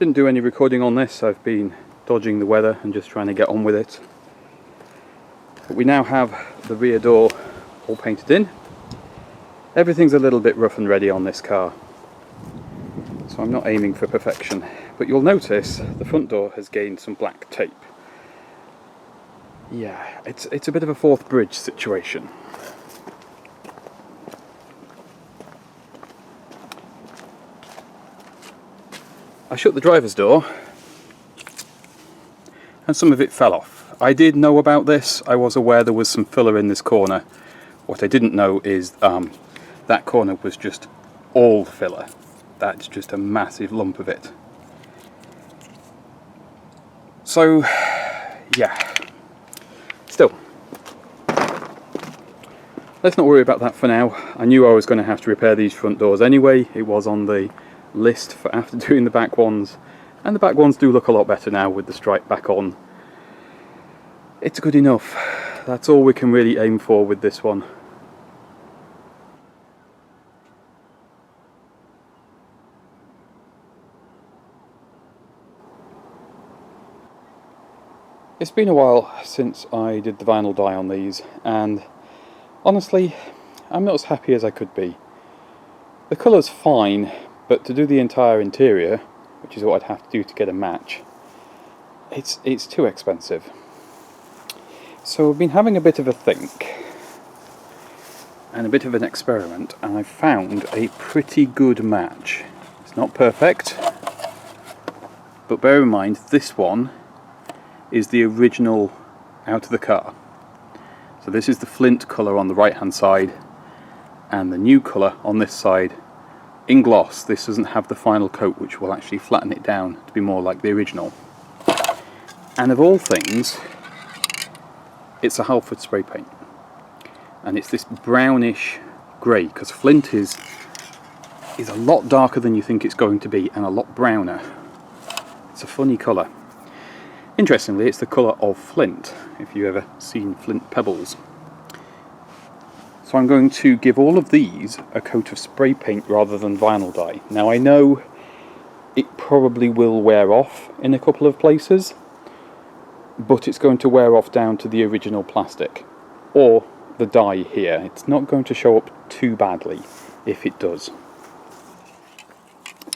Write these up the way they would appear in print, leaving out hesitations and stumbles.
Didn't do any recording on this, I've been dodging the weather and just trying to get on with it. But we now have the rear door all painted in. Everything's a little bit rough and ready on this car, so I'm not aiming for perfection. But you'll notice the front door has gained some black tape. Yeah, it's a bit of a fourth bridge situation. I shut the driver's door and some of it fell off. I did know about this. I was aware there was some filler in this corner. What I didn't know is that corner was just all filler. That's just a massive lump of it. So yeah, still, let's not worry about that for now. I knew I was going to have to repair these front doors anyway. It was on the list for after doing the back ones, and the back ones do look a lot better now with the stripe back on. It's good enough. That's all we can really aim for with this one. It's been a while since I did the vinyl dye on these, and honestly I'm not as happy as I could be. The colour's fine, but to do the entire interior, which is what I'd have to do to get a match, it's too expensive. So I've been having a bit of a think and a bit of an experiment, and I've found a pretty good match. It's not perfect, but bear in mind this one is the original out of the car. So this is the flint colour on the right hand side, and the new colour on this side in gloss. This doesn't have the final coat, which will actually flatten it down to be more like the original. And of all things, it's a Halford spray paint, and it's this brownish grey, because flint is a lot darker than you think it's going to be, and a lot browner. It's a funny colour. Interestingly, it's the colour of flint, if you've ever seen flint pebbles. So I'm going to give all of these a coat of spray paint rather than vinyl dye. Now I know it probably will wear off in a couple of places, but it's going to wear off down to the original plastic, or the dye here. It's not going to show up too badly if it does.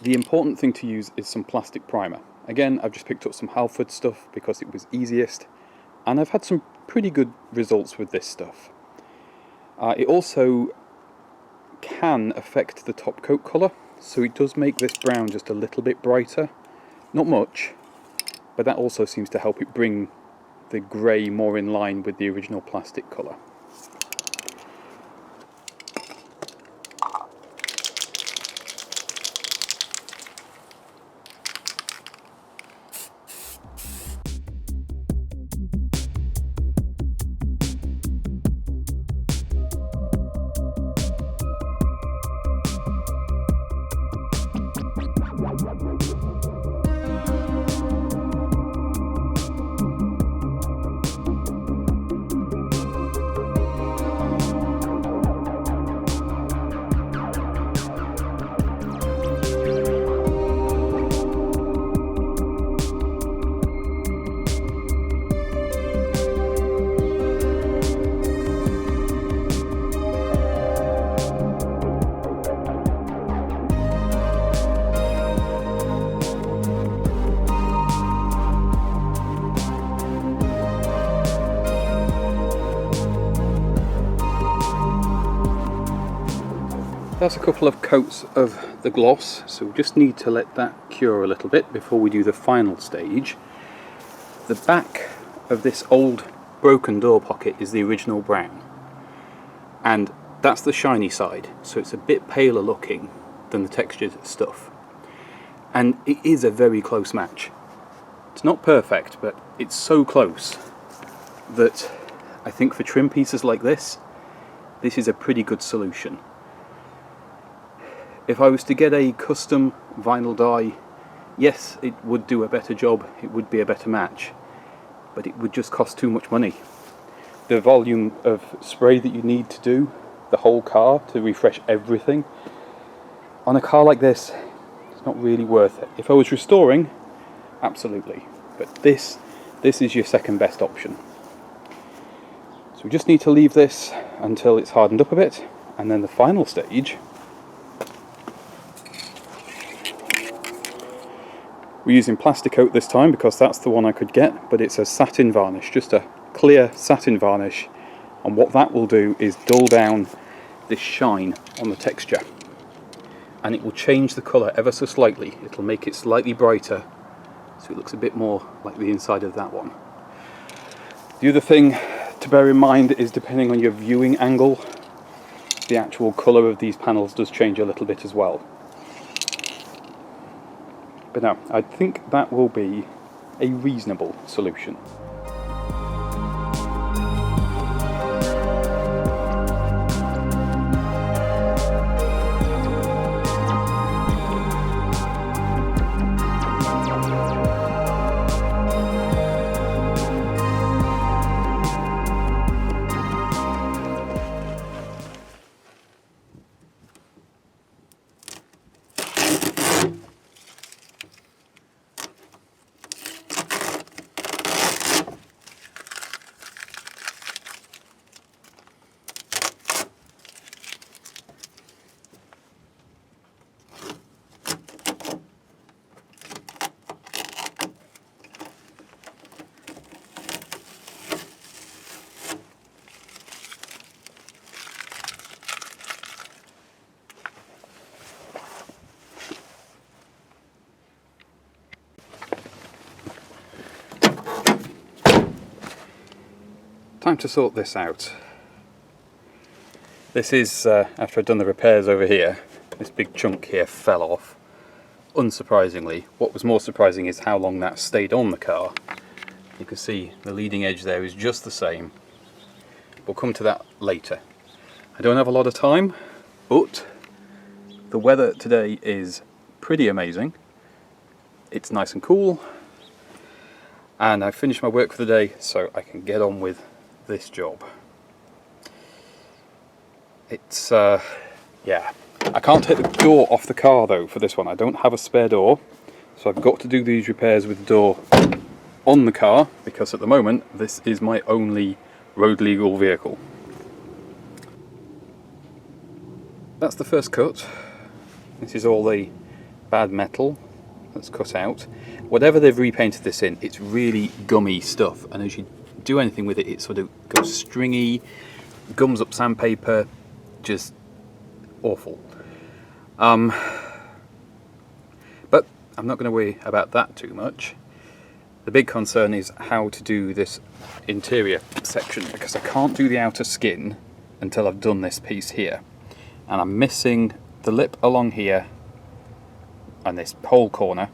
The important thing to use is some plastic primer. Again, I've just picked up some Halford stuff because it was easiest, and I've had some pretty good results with this stuff. It also can affect the top coat colour, so it does make this brown just a little bit brighter. Not much, but that also seems to help it bring the grey more in line with the original plastic colour. That's a couple of coats of the gloss, so we just need to let that cure a little bit before we do the final stage. The back of this old broken door pocket is the original brown, and that's the shiny side, so it's a bit paler looking than the textured stuff, and it is a very close match. It's not perfect, but it's so close that I think for trim pieces like this is a pretty good solution. If I was to get a custom vinyl dye, yes, it would do a better job, it would be a better match, but it would just cost too much money. The volume of spray that you need to do the whole car to refresh everything, on a car like this, it's it's not really worth it. If I was restoring, absolutely, but this is your second best option. So we just need to leave this until it's hardened up a bit, and then the final stage, we're using plastic coat this time because that's the one I could get, but it's a satin varnish, just a clear satin varnish, and what that will do is dull down this shine on the texture, and it will change the colour ever so slightly. It'll make it slightly brighter so it looks a bit more like the inside of that one. The other thing to bear in mind is, depending on your viewing angle, the actual colour of these panels does change a little bit as well. But no, I think that will be a reasonable solution. Time to sort this out. This is, after I've done the repairs over here, this big chunk here fell off. Unsurprisingly, what was more surprising is how long that stayed on the car. You can see the leading edge there is just the same. We'll come to that later. I don't have a lot of time, but the weather today is pretty amazing. It's nice and cool, and I've finished my work for the day, so I can get on with this job. It's yeah, I can't take the door off the car though for this one. I don't have a spare door, so I've got to do these repairs with the door on the car, because at the moment this is my only road legal vehicle. That's the first cut. This is all the bad metal that's cut out. Whatever they've repainted this in, it's really gummy stuff, and as you do anything with it, it sort of goes stringy, gums up sandpaper, just awful. But I'm not going to worry about that too much. The big concern is how to do this interior section, because I can't do the outer skin until I've done this piece here, and I'm missing the lip along here and this whole corner.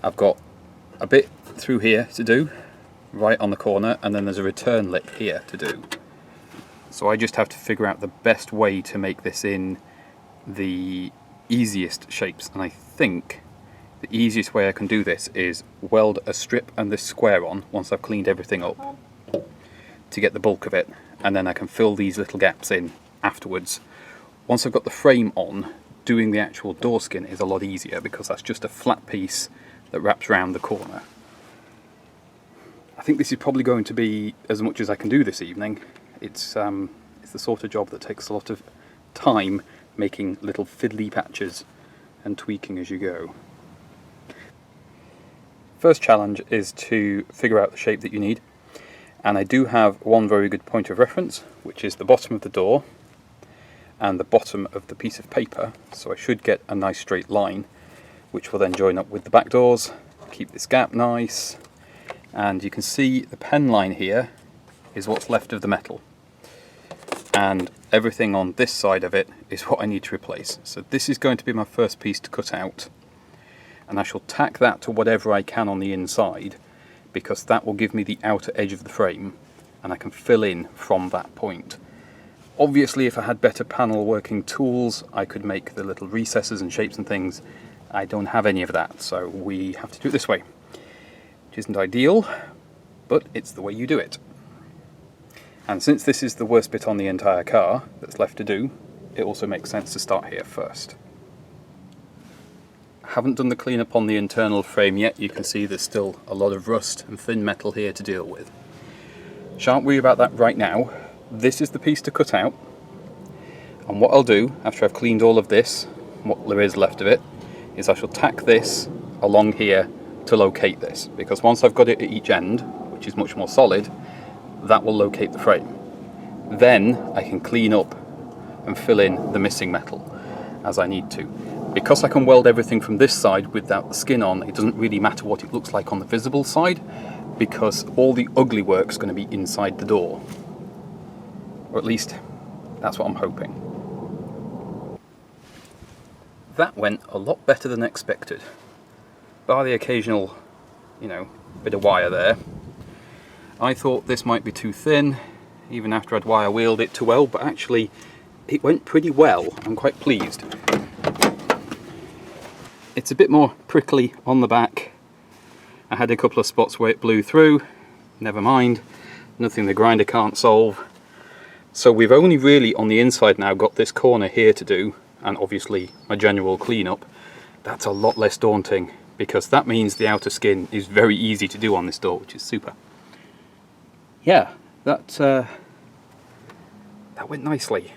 I've got a bit through here to do, right on the corner, and then there's a return lip here to do. So I just have to figure out the best way to make this in the easiest shapes, and I think the easiest way I can do this is weld a strip and this square on once I've cleaned everything up to get the bulk of it, and then I can fill these little gaps in afterwards. Once I've got the frame on, doing the actual door skin is a lot easier, because that's just a flat piece that wraps around the corner. I think this is probably going to be as much as I can do this evening. It's the sort of job that takes a lot of time, making little fiddly patches and tweaking as you go. First challenge is to figure out the shape that you need, and I do have one very good point of reference, which is the bottom of the door and the bottom of the piece of paper, so I should get a nice straight line, which will then join up with the back doors, keep this gap nice. And you can see the pen line here is what's left of the metal, and everything on this side of it is what I need to replace. So this is going to be my first piece to cut out, and I shall tack that to whatever I can on the inside, because that will give me the outer edge of the frame, and I can fill in from that point. Obviously, if I had better panel working tools, I could make the little recesses and shapes and things. I don't have any of that, so we have to do it this way. Which isn't ideal, but it's the way you do it. And since this is the worst bit on the entire car that's left to do, it also makes sense to start here first. Haven't done the cleanup on the internal frame yet. You can see there's still a lot of rust and thin metal here to deal with. Shan't worry about that right now. This is the piece to cut out, and what I'll do after I've cleaned all of this, what there is left of it, is I shall tack this along here to locate this, because once I've got it at each end, which is much more solid, that will locate the frame. Then I can clean up and fill in the missing metal as I need to. Because I can weld everything from this side without the skin on, it doesn't really matter what it looks like on the visible side, because all the ugly work's going to be inside the door. Or at least, that's what I'm hoping. That went a lot better than expected. Bar the occasional, bit of wire there. I thought this might be too thin, even after I'd wire wheeled it to weld, but actually it went pretty well. I'm quite pleased. It's a bit more prickly on the back. I had a couple of spots where it blew through. Never mind, nothing the grinder can't solve. So we've only really on the inside now got this corner here to do, and obviously my general cleanup. That's a lot less daunting, because that means the outer skin is very easy to do on this door, which is super. Yeah, that went nicely.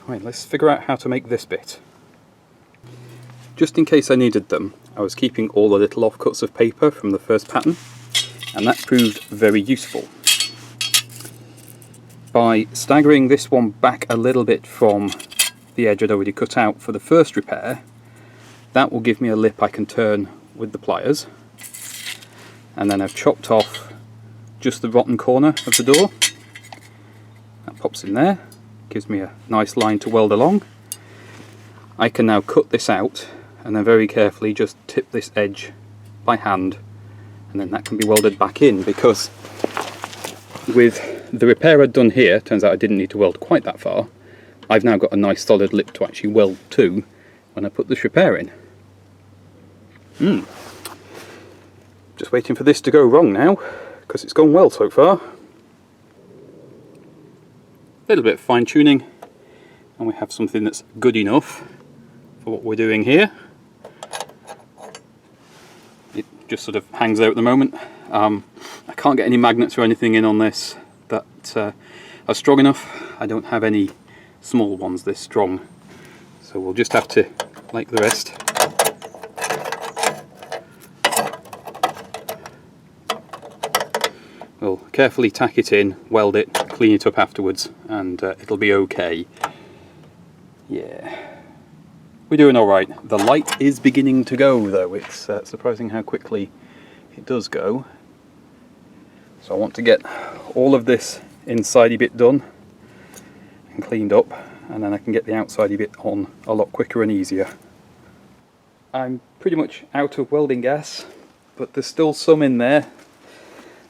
Right, let's figure out how to make this bit. Just in case I needed them, I was keeping all the little offcuts of paper from the first pattern, and that proved very useful. By staggering this one back a little bit from the edge I'd already cut out for the first repair, that will give me a lip I can turn with the pliers. And then I've chopped off just the rotten corner of the door. That pops in there, gives me a nice line to weld along. I can now cut this out and then very carefully just tip this edge by hand, and then that can be welded back in, because with the repair I'd done here, turns out I didn't need to weld quite that far. I've now got a nice solid lip to actually weld to when I put this repair in. Just waiting for this to go wrong now, because it's gone well so far. A little bit of fine tuning, and we have something that's good enough for what we're doing here. It just sort of hangs out at the moment. I can't get any magnets or anything in on this that are strong enough. I don't have any small ones this strong, so we'll just have to, like the rest, we'll carefully tack it in, weld it, clean it up afterwards, and it'll be okay. Yeah, we're doing alright. The light is beginning to go though. It's surprising how quickly it does go. So I want to get all of this inside bit done and cleaned up, and then I can get the outside bit on a lot quicker and easier. I'm pretty much out of welding gas, but there's still some in there.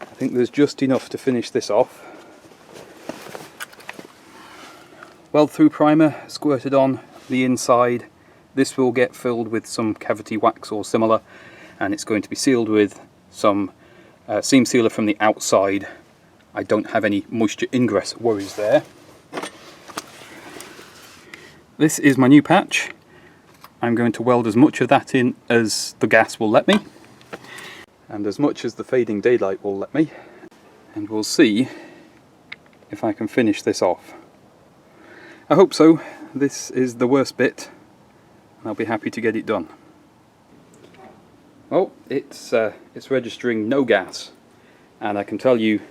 I think there's just enough to finish this off. Weld through primer squirted on the inside. This will get filled with some cavity wax or similar, and it's going to be sealed with some seam sealer from the outside. I don't have any moisture ingress worries there. This is my new patch. I'm going to weld as much of that in as the gas will let me, and as much as the fading daylight will let me, and we'll see if I can finish this off. I hope so. This is the worst bit, and I'll be happy to get it done. Oh, it's registering no gas, and I can tell you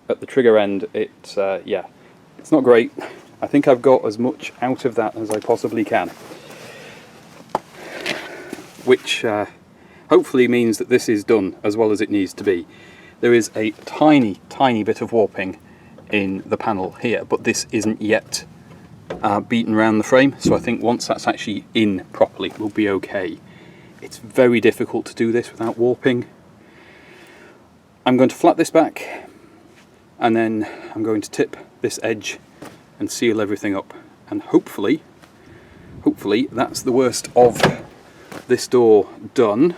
at the trigger end, yeah, it's not great. I think I've got as much out of that as I possibly can, which hopefully means that this is done as well as it needs to be. There is a tiny bit of warping in the panel here, but this isn't yet beaten around the frame, so I think once that's actually in properly we'll be okay. It's very difficult to do this without warping. I'm going to flat this back, and then I'm going to tip this edge and seal everything up, and hopefully that's the worst of this door done.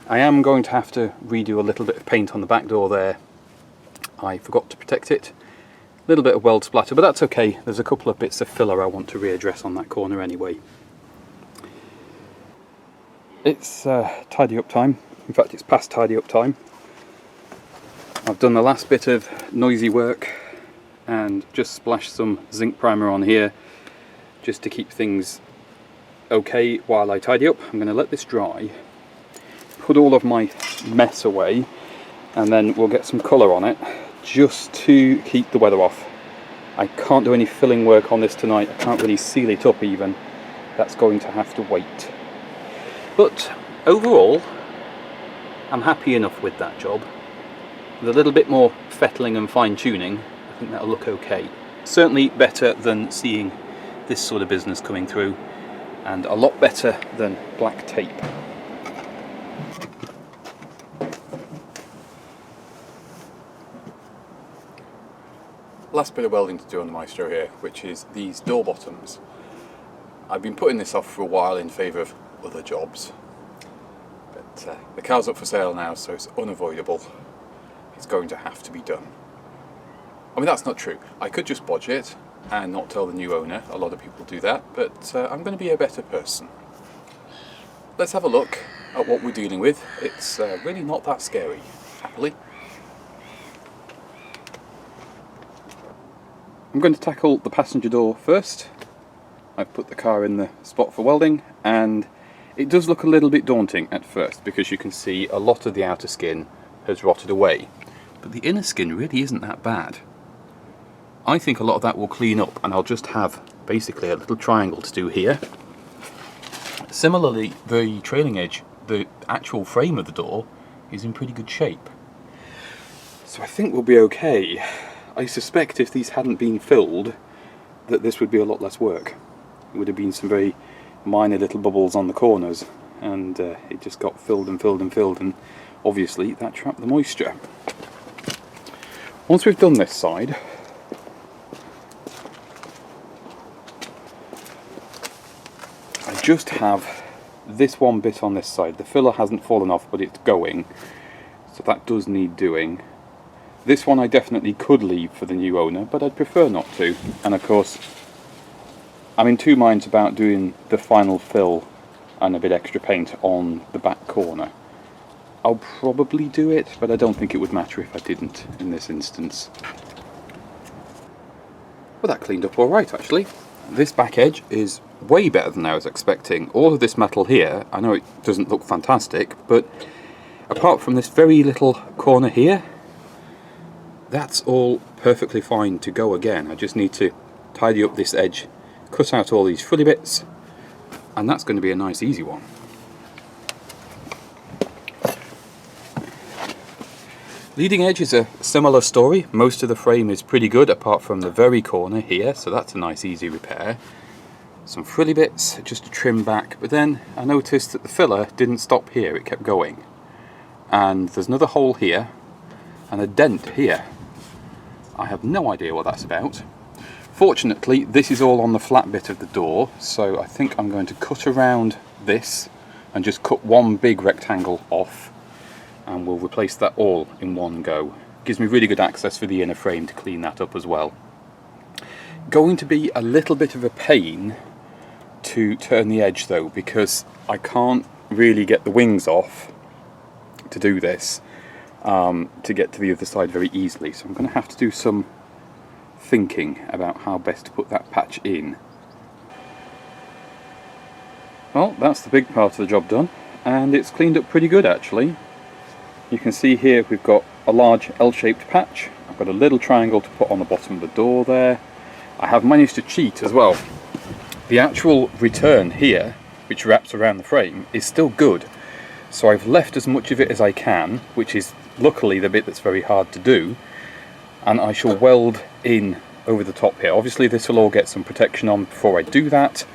I am going to have to redo a little bit of paint on the back door there. I forgot to protect it. A little bit of weld splatter, but that's okay. There's a couple of bits of filler I want to readdress on that corner anyway. It's tidy up time. In fact, it's past tidy up time. I've done the last bit of noisy work and just splashed some zinc primer on here just to keep things okay while I tidy up. I'm going to let this dry, put all of my mess away, and then we'll get some colour on it just to keep the weather off. I can't do any filling work on this tonight. I can't really seal it up even. That's going to have to wait. But overall, I'm happy enough with that job. With a little bit more fettling and fine tuning, I think that'll look okay. Certainly better than seeing this sort of business coming through, and a lot better than black tape. Last bit of welding to do on the Maestro here, which is these door bottoms. I've been putting this off for a while in favour of other jobs, but the car's up for sale now, so it's unavoidable. It's going to have to be done. I mean, that's not true. I could just bodge it and not tell the new owner. A lot of people do that, but I'm going to be a better person. Let's have a look at what we're dealing with. It's really not that scary, happily. I'm going to tackle the passenger door first. I've put the car in the spot for welding, and it does look a little bit daunting at first because you can see a lot of the outer skin has rotted away, but the inner skin really isn't that bad. I think a lot of that will clean up, and I'll just have basically a little triangle to do here. Similarly, the trailing edge, the actual frame of the door, is in pretty good shape, so I think we'll be okay. I suspect if these hadn't been filled, that this would be a lot less work. It would have been some very minor little bubbles on the corners, and it just got filled and filled and filled, and obviously that trapped the moisture. Once we've done this side, I just have this one bit on this side. The filler hasn't fallen off, but it's going, so that does need doing. This one I definitely could leave for the new owner, but I'd prefer not to. And of course, I'm in two minds about doing the final fill and a bit extra paint on the back corner. I'll probably do it, but I don't think it would matter if I didn't in this instance. Well, that cleaned up alright actually. This back edge is way better than I was expecting. All of this metal here, I know it doesn't look fantastic, but apart from this very little corner here, that's all perfectly fine to go again. I just need to tidy up this edge, cut out all these frilly bits, and that's going to be a nice easy one. Leading edge is a similar story. Most of the frame is pretty good apart from the very corner here, so that's a nice easy repair. Some frilly bits just to trim back, but then I noticed that the filler didn't stop here, it kept going. And there's another hole here and a dent here. I have no idea what that's about. Fortunately, this is all on the flat bit of the door, so I think I'm going to cut around this and just cut one big rectangle off, and we'll replace that all in one go. Gives me really good access for the inner frame to clean that up as well. Going to be a little bit of a pain to turn the edge though, because I can't really get the wings off to do this. To get to the other side very easily, so I'm going to have to do some thinking about how best to put that patch in. Well, that's the big part of the job done, and it's cleaned up pretty good actually. You can see here we've got a large L-shaped patch. I've got a little triangle to put on the bottom of the door there. I have managed to cheat as well. The actual return here, which wraps around the frame, is still good. So I've left as much of it as I can, which is luckily the bit that's very hard to do, and I shall weld in over the top here. Obviously this will all get some protection on before I do that,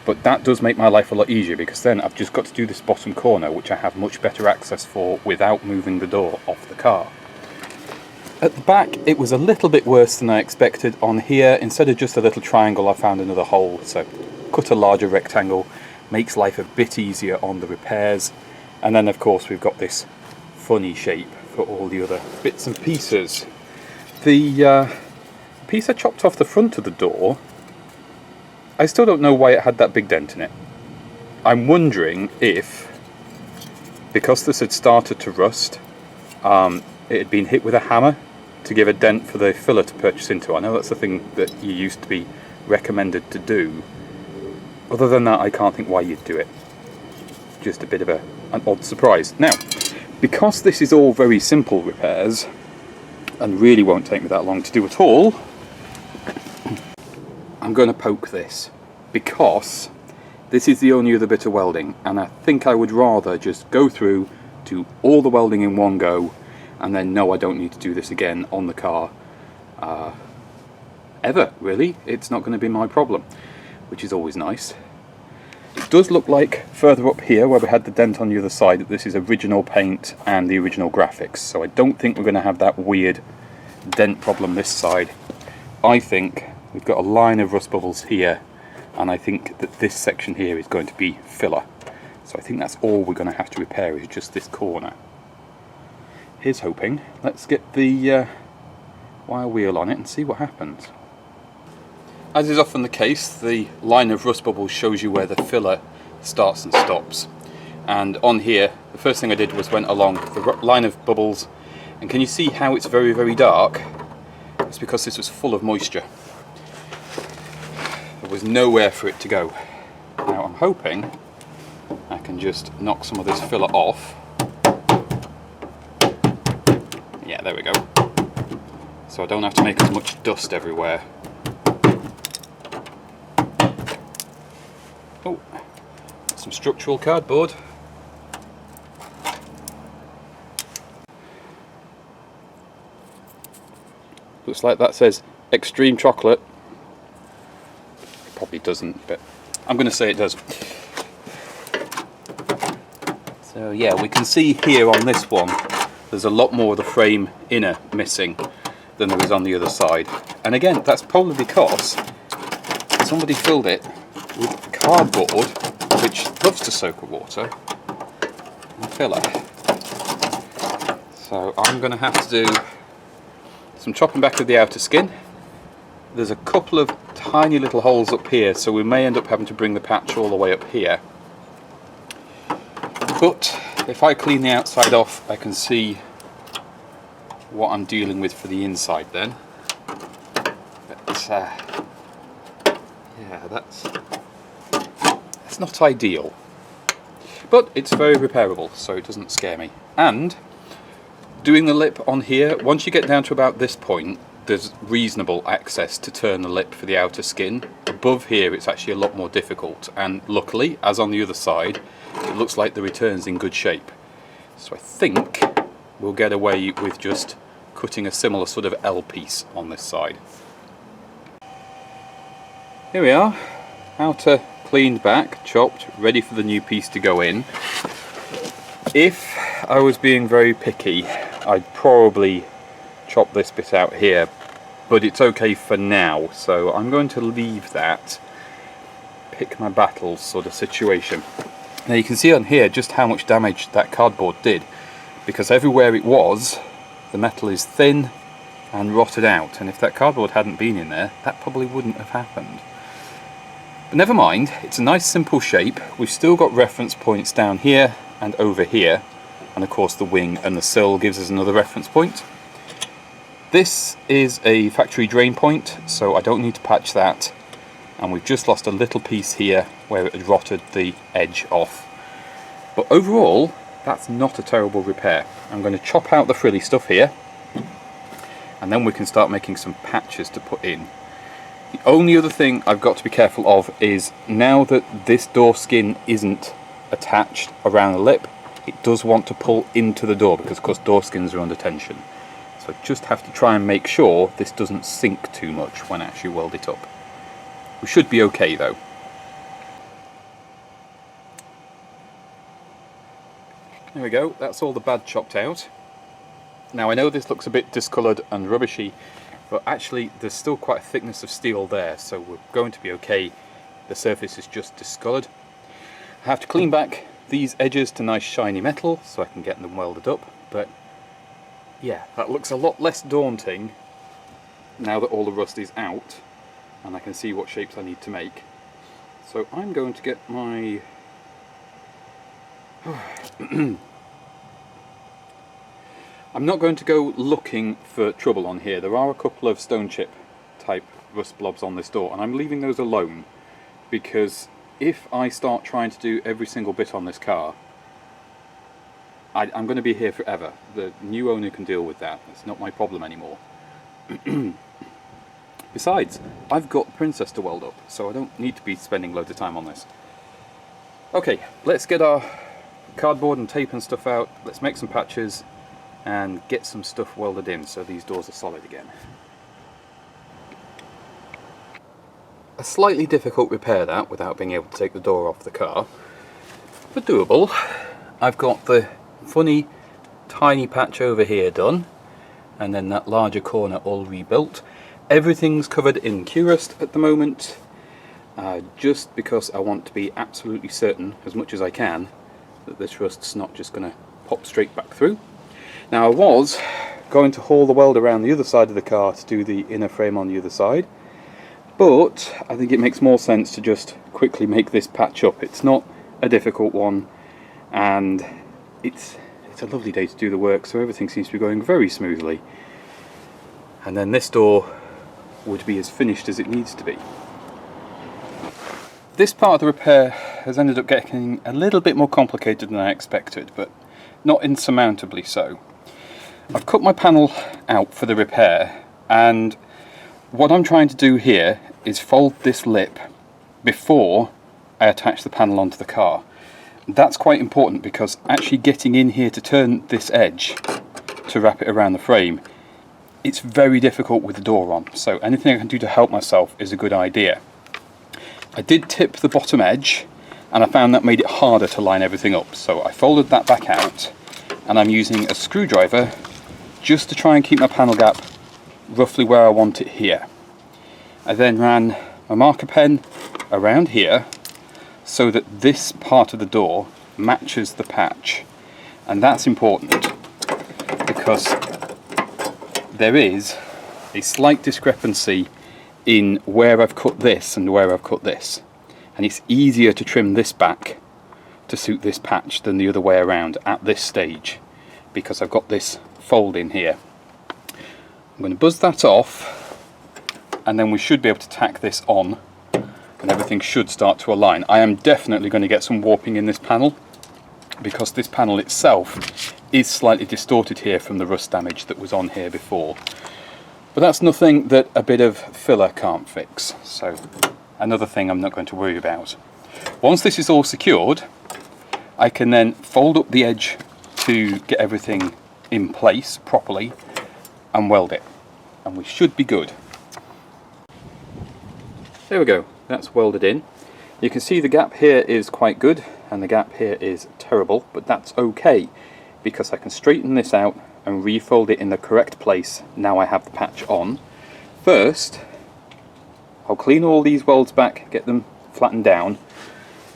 but that does make my life a lot easier, because then I've just got to do this bottom corner, which I have much better access for without moving the door off the car. At the back it was a little bit worse than I expected. On here, instead of just a little triangle, I found another hole, so cut a larger rectangle. Makes life a bit easier on the repairs, and then of course we've got this funny shape for all the other bits and pieces. The piece I chopped off the front of the door, I still don't know why it had that big dent in it. I'm wondering if, because this had started to rust, it had been hit with a hammer to give a dent for the filler to purchase into. I know that's the thing that you used to be recommended to do. Other than that, I can't think why you'd do it. Just a bit of an odd surprise. Now, because this is all very simple repairs, and really won't take me that long to do at all, I'm going to poke this, because this is the only other bit of welding, and I think I would rather just go through, do all the welding in one go, and then know I don't need to do this again on the car ever, really. It's not going to be my problem, which is always nice. It does look like further up here where we had the dent on the other side that this is original paint and the original graphics, so I don't think we're going to have that weird dent problem this side. I think we've got a line of rust bubbles here, and I think that this section here is going to be filler, so I think that's all we're going to have to repair, is just this corner. Here's hoping. Let's get the wire wheel on it and see what happens. As is often the case, the line of rust bubbles shows you where the filler starts and stops. And on here, the first thing I did was went along the line of bubbles, and can you see how it's very, very dark? It's because this was full of moisture. There was nowhere for it to go. Now I'm hoping I can just knock some of this filler off. Yeah, there we go. So I don't have to make as much dust everywhere. Oh, some structural cardboard. Looks like that says extreme chocolate. It probably doesn't, but I'm going to say it does. So yeah, we can see here on this one there's a lot more of the frame inner missing than there is on the other side. And again, that's probably because somebody filled it with cardboard, which loves to soak with water, and filler. So I'm going to have to do some chopping back of the outer skin. There's a couple of tiny little holes up here, so we may end up having to bring the patch all the way up here. But if I clean the outside off, I can see what I'm dealing with for the inside then. But yeah, that's not ideal. But it's very repairable, so it doesn't scare me. And doing the lip on here, once you get down to about this point, there's reasonable access to turn the lip for the outer skin. Above here it's actually a lot more difficult, and luckily, as on the other side, it looks like the return's in good shape. So I think we'll get away with just cutting a similar sort of L piece on this side. Here we are, outer cleaned back, chopped, ready for the new piece to go in. If I was being very picky, I'd probably chop this bit out here, but it's okay for now, so I'm going to leave that pick my battles sort of situation. Now you can see on here just how much damage that cardboard did, because everywhere it was, the metal is thin and rotted out, and if that cardboard hadn't been in there, that probably wouldn't have happened. But never mind, it's a nice simple shape. We've still got reference points down here and over here, and of course the wing and the sill gives us another reference point. This is a factory drain point, so I don't need to patch that, and we've just lost a little piece here where it had rotted the edge off. But overall, that's not a terrible repair. I'm going to chop out the frilly stuff here, and then we can start making some patches to put in. The only other thing I've got to be careful of is, now that this door skin isn't attached around the lip, it does want to pull into the door, because of course door skins are under tension. So I just have to try and make sure this doesn't sink too much when I actually weld it up. We should be okay though. There we go, that's all the bad chopped out. Now I know this looks a bit discoloured and rubbishy, but actually there's still quite a thickness of steel there, so we're going to be okay. The surface is just discoloured. I have to clean back these edges to nice shiny metal so I can get them welded up, but yeah, that looks a lot less daunting now that all the rust is out and I can see what shapes I need to make. So I'm going to get my I'm not going to go looking for trouble on here. There are a couple of stone chip type rust blobs on this door, and I'm leaving those alone because if I start trying to do every single bit on this car, I'm going to be here forever. The new owner can deal with that. It's not my problem anymore. Besides, I've got Princess to weld up, so I don't need to be spending loads of time on this. Okay, let's get our cardboard and tape and stuff out. Let's make some patches and get some stuff welded in so these doors are solid again. A slightly difficult repair that without being able to take the door off the car, but doable. I've got the funny tiny patch over here done, and then that larger corner all rebuilt. Everything's covered in Q-rust at the moment, just because I want to be absolutely certain, as much as I can, that this rust's not just going to pop straight back through. Now I was going to haul the weld around the other side of the car to do the inner frame on the other side, but I think it makes more sense to just quickly make this patch up. It's not a difficult one, and it's a lovely day to do the work, so everything seems to be going very smoothly. And then this door would be as finished as it needs to be. This part of the repair has ended up getting a little bit more complicated than I expected, but not insurmountably so. I've cut my panel out for the repair, and what I'm trying to do here is fold this lip before I attach the panel onto the car. That's quite important because actually getting in here to turn this edge to wrap it around the frame, it's very difficult with the door on, so anything I can do to help myself is a good idea. I did tip the bottom edge, and I found that made it harder to line everything up, so I folded that back out, and I'm using a screwdriver just to try and keep my panel gap roughly where I want it here. I then ran my marker pen around here so that this part of the door matches the patch, and that's important because there is a slight discrepancy in where I've cut this and where I've cut this, and it's easier to trim this back to suit this patch than the other way around at this stage because I've got this fold in here. I'm going to buzz that off, and then we should be able to tack this on and everything should start to align. I am definitely going to get some warping in this panel because this panel itself is slightly distorted here from the rust damage that was on here before. But that's nothing that a bit of filler can't fix, so another thing I'm not going to worry about. Once this is all secured, I can then fold up the edge to get everything in place properly and weld it, and we should be good. There we go, that's welded in. You can see the gap here is quite good and the gap here is terrible, but that's okay because I can straighten this out and refold it in the correct place now I have the patch on. First, I'll clean all these welds back, get them flattened down,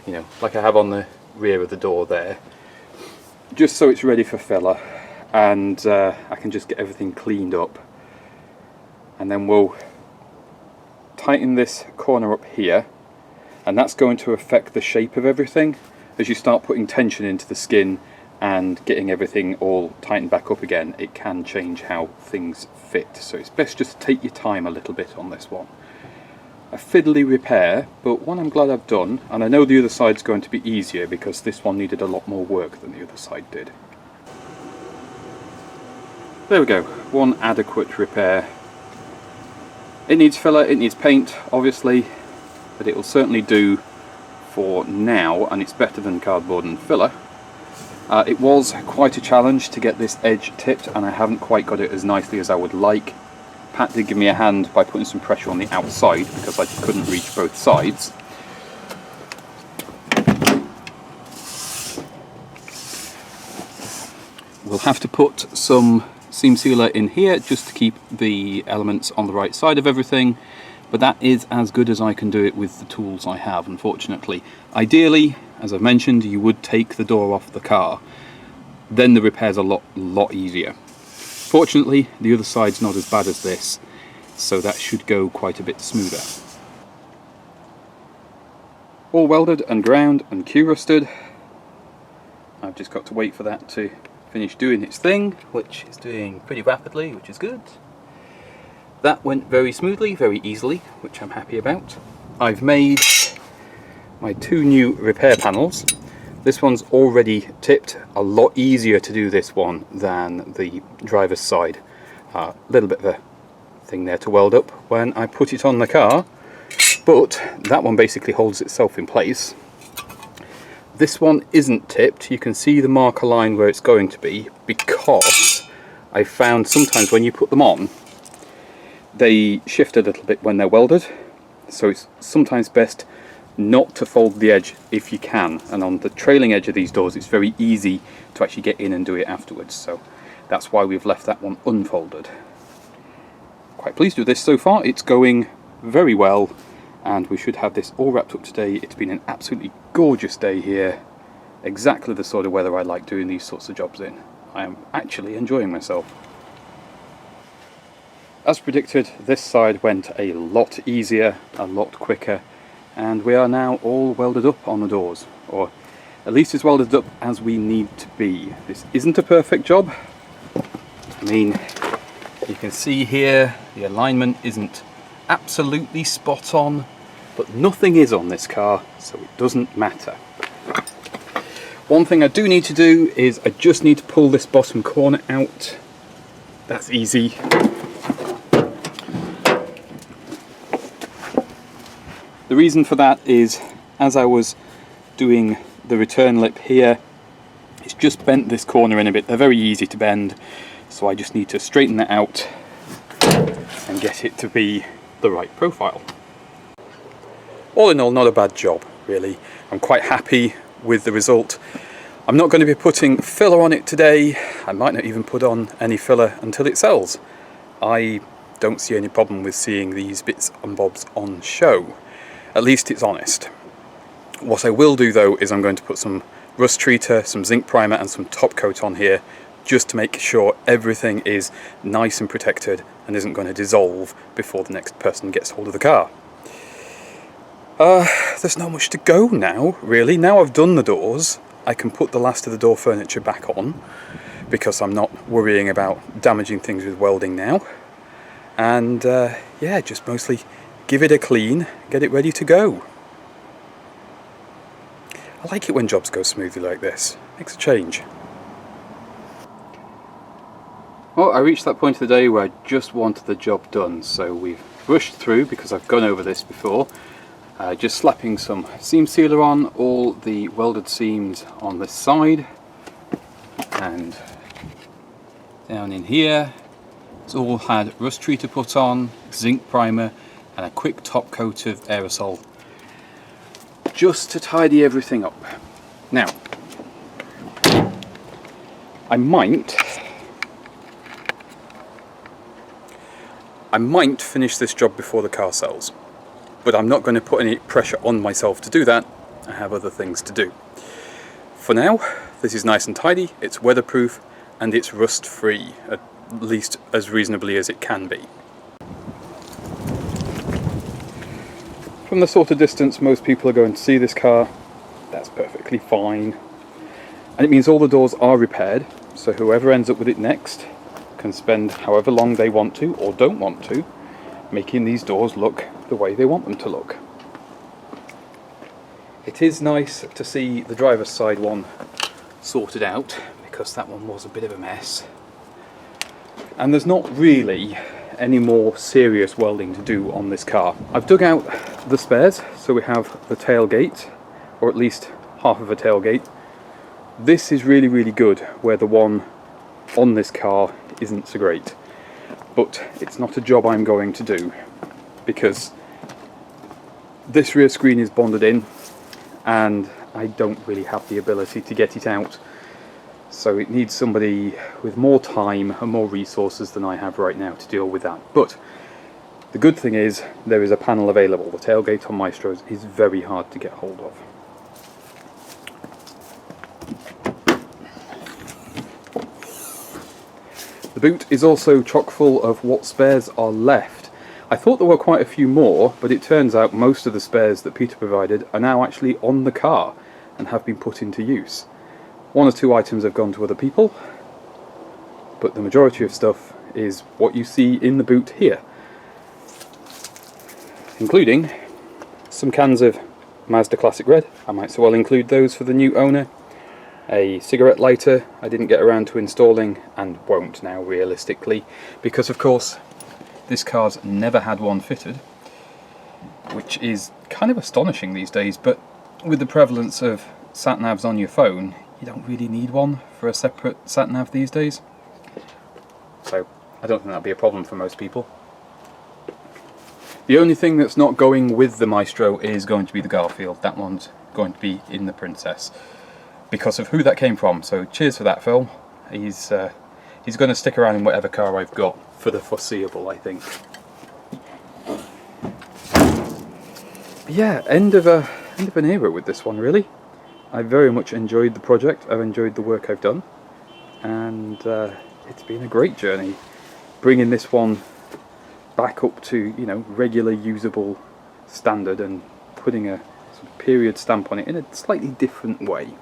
you know, like I have on the rear of the door there, just so it's ready for filler, and I can just get everything cleaned up. And then we'll tighten this corner up here, and that's going to affect the shape of everything. As you start putting tension into the skin and getting everything all tightened back up again, it can change how things fit, so it's best just to take your time a little bit on this one. A fiddly repair, but one I'm glad I've done, and I know the other side's going to be easier because this one needed a lot more work than the other side did. There we go, one adequate repair. It needs filler, it needs paint obviously, but it will certainly do for now, and it's better than cardboard and filler. It was quite a challenge to get this edge tipped, and I haven't quite got it as nicely as I would like. Pat did give me a hand by putting some pressure on the outside because I couldn't reach both sides. We'll have to put some seam sealer in here just to keep the elements on the right side of everything, but that is as good as I can do it with the tools I have, unfortunately. Ideally, as I've mentioned, you would take the door off the car, then the repair's a lot easier. Fortunately, the other side's not as bad as this, so that should go quite a bit smoother. All welded and ground and Q-rusted. I've just got to wait for that to finish doing its thing, which is doing pretty rapidly, which is good. That went very smoothly, very easily, which I'm happy about. I've made my 2 new repair panels. This one's already tipped. A lot easier to do this one than the driver's side. A little bit of a thing there to weld up when I put it on the car, but that one basically holds itself in place. This one isn't tipped. You can see the marker line where it's going to be, because I found sometimes when you put them on, they shift a little bit when they're welded, so it's sometimes best not to fold the edge if you can, and on the trailing edge of these doors it's very easy to actually get in and do it afterwards, so that's why we've left that one unfolded. Quite pleased with this so far. It's going very well, and we should have this all wrapped up today. It's been an absolutely gorgeous day here, exactly the sort of weather I like doing these sorts of jobs in. I am actually enjoying myself. As predicted, this side went a lot easier, a lot quicker, and we are now all welded up on the doors, or at least as welded up as we need to be. This isn't a perfect job. I mean, you can see here the alignment isn't absolutely spot on, but nothing is on this car, so it doesn't matter. One thing I do need to do is I just need to pull this bottom corner out. That's easy. The reason for that is, as I was doing the return lip here, it's just bent this corner in a bit. They're very easy to bend, so I just need to straighten that out and get it to be the right profile. All in all, not a bad job, really. I'm quite happy with the result. I'm not going to be putting filler on it today. I might not even put on any filler until it sells. I don't see any problem with seeing these bits and bobs on show. At least it's honest. What I will do though is I'm going to put some rust treater, some zinc primer and some top coat on here, just to make sure everything is nice and protected and isn't going to dissolve before the next person gets hold of the car. There's not much to go now, really. Now I've done the doors, I can put the last of the door furniture back on, because I'm not worrying about damaging things with welding now. And yeah, just mostly give it a clean, get it ready to go. I like it when jobs go smoothly like this. Makes a change. Well, I reached that point of the day where I just wanted the job done, so we've rushed through because I've gone over this before. Just slapping some seam sealer on all the welded seams on this side, and down in here it's all had rust treater put on, zinc primer and a quick top coat of aerosol, just to tidy everything up. Now, I might finish this job before the car sells, but I'm not going to put any pressure on myself to do that. I have other things to do. For now, this is nice and tidy, it's weatherproof and it's rust free, at least as reasonably as it can be. From the sort of distance most people are going to see this car, that's perfectly fine. And it means all the doors are repaired, so whoever ends up with it next can spend however long they want to, or don't want to, making these doors look the way they want them to look. It is nice to see the driver's side one sorted out, because that one was a bit of a mess. And there's not really any more serious welding to do on this car. I've dug out the spares, so we have the tailgate, or at least half of a tailgate. This is really, really good, where the one on this car isn't so great. But it's not a job I'm going to do, because this rear screen is bonded in and I don't really have the ability to get it out. So it needs somebody with more time and more resources than I have right now to deal with that. But the good thing is there is a panel available. The tailgate on Maestros is very hard to get hold of. The boot is also chock full of what spares are left. I thought there were quite a few more, but it turns out most of the spares that Peter provided are now actually on the car and have been put into use. One or two items have gone to other people, but the majority of stuff is what you see in the boot here, including some cans of Mazda Classic Red. I might so well include those for the new owner. A cigarette lighter I didn't get around to installing, and won't now realistically, because of course this car's never had one fitted, which is kind of astonishing these days, but with the prevalence of sat-navs on your phone, you don't really need one for a separate sat-nav these days. So I don't think that'd be a problem for most people. The only thing that's not going with the Maestro is going to be the Garfield. That one's going to be in the Princess, because of who that came from. So cheers for that, Phil. He's going to stick around in whatever car I've got for the foreseeable, I think. But yeah, end of an era with this one, really. I very much enjoyed the project. I've enjoyed the work I've done, and it's been a great journey bringing this one back up to, you know, regular usable standard and putting a sort of period stamp on it in a slightly different way.